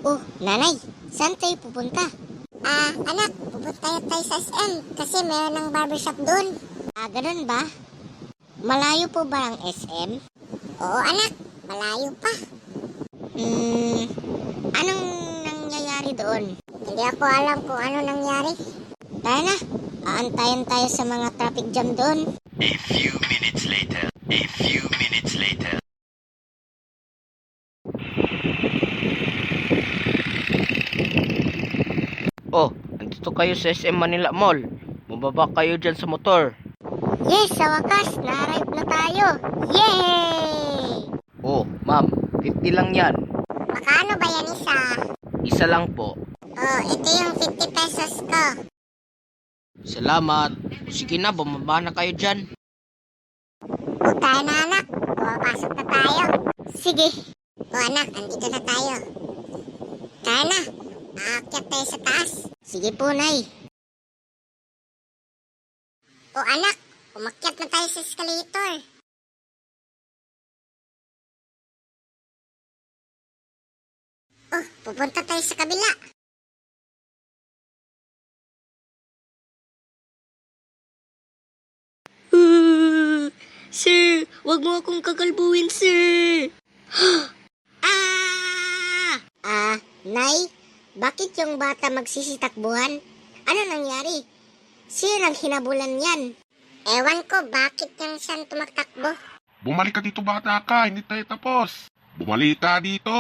Oh, nanay, saan tayo pupunta? Anak, pupunta tayo sa SM kasi meron ng barbershop doon. Ganun ba? Malayo po ba ang SM? Oo, anak, malayo pa. Anong nangyayari doon? Hindi ako alam kung ano nangyari. Tara na, aantayan tayo sa mga traffic jam doon. A few minutes later. A few minutes later. Oh, nandito kayo sa SM Manila Mall. Bumaba kayo dyan sa motor. Yes, sa wakas, na-arrive na tayo. Yay! Oh, ma'am, 50 lang yan. Makano ba yan isa? Isa lang po. Oh, ito yung 50 pesos ko. Salamat. O sige na, bumaba na kayo dyan. O tayo na anak, pumapasok na tayo. Sige. O anak, andito na tayo. Tayo na, aakyat tayo sa taas. Sige po, Nay. O anak, umakyat na tayo sa escalator. Oh, pupunta tayo sa kabila. Sir, wag mo akong kakalbuhin, sir. Nay, bakit yung bata magsisitakbuhan? Ano nangyari? Sirang hinabulan yan. Ewan ko bakit yung siyang tumaktakbo. Bumalik ka dito bata ka, hindi tayo tapos. Bumalik ka dito!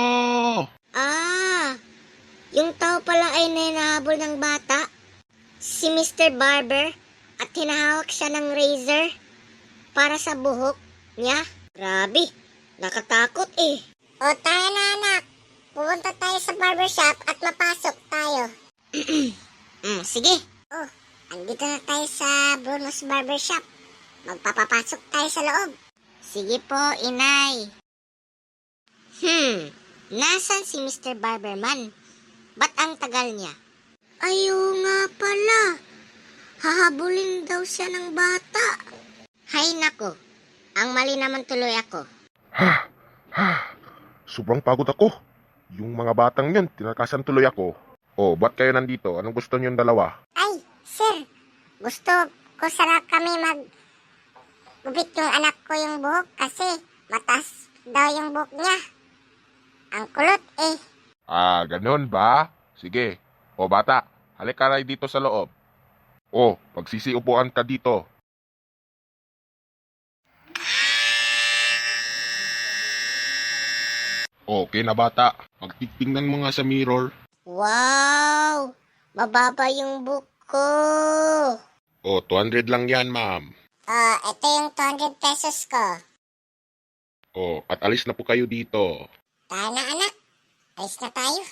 Yung tao pala ay ninahabol ng bata. Si Mr. Barber at hinahawak siya ng razor para sa buhok niya. Grabe, nakatakot eh. O tayo na anak, pupunta tayo sa barbershop at mapasok tayo. Sige. Oh, andito na tayo sa Bruno's Barbershop. Magpapapasok tayo sa loob. Sige po, inay. Nasaan si Mr. Barberman? Ba't ang tagal niya? Ayaw nga pala. Hahabulin daw siya ng bata. Hay nako, ang mali naman tuloy ako. Sobrang pagod ako. Yung mga batang yun, tinakasan tuloy ako. Oh, ba't kayo nandito? Anong gusto niyong dalawa? Ay, sir, gusto ko sana kami gupit yung anak ko yung buhok kasi mataas daw yung buhok niya. Ang kulot eh. Ganun ba? Sige. O bata, halika rin dito sa loob. O, magsisiupuan ka dito. Okay na bata, magtitingnan mo nga sa mirror. Wow! Mababa yung buhok ko. O, 200 lang yan ma'am. Ito yung 200 pesos ko. O, at alis na po kayo dito. Tayo na anak, alis na tayo.